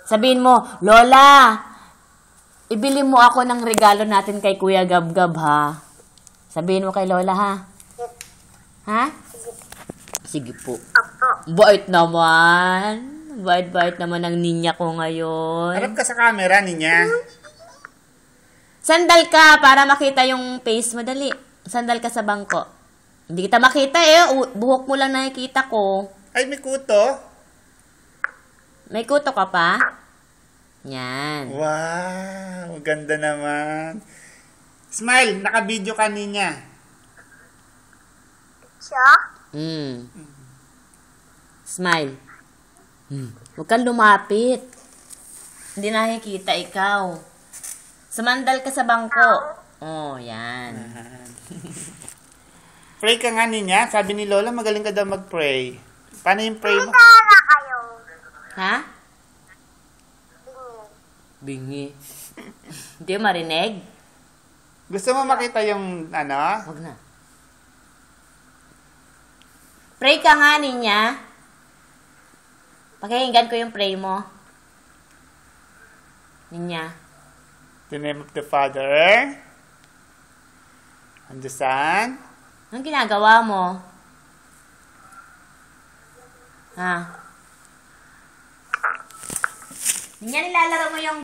Sabihin mo, Lola, ibili mo ako ng regalo natin kay Kuya Gabgab, ha? Sabihin mo kay Lola, ha? Ha? Sige po. Bait naman. Bait naman ang ninya ko ngayon. Harap ka sa camera, ninya. Sandal ka para makita yung face mo. Dali. Sandal ka sa bangko. Hindi kita makita eh. Buhok mo lang nakikita ko. Ay, may kuto. May kuto ka pa? Yan. Wow, ganda naman. Smile, naka-video ka, ninya. Siya? Smile. Huwag kang lumapit. Hindi nakikita ikaw. Sumandal ka sa bangko. Oh, yan. Pray ka nga, ninya. Sabi ni Lola, magaling ka daw mag-pray. Paano yung pray mo? Tara kayo. Ha? Bingi. Hindi mo marinig? Gusto mo makita yung, ano? Huwag na. Pray ka nga, ninya. Pakinggan ko yung pray mo. Ninya. In the name of the Father, and the Son, Anong ginagawa mo? Ha? Ninya, nilalaro mo yung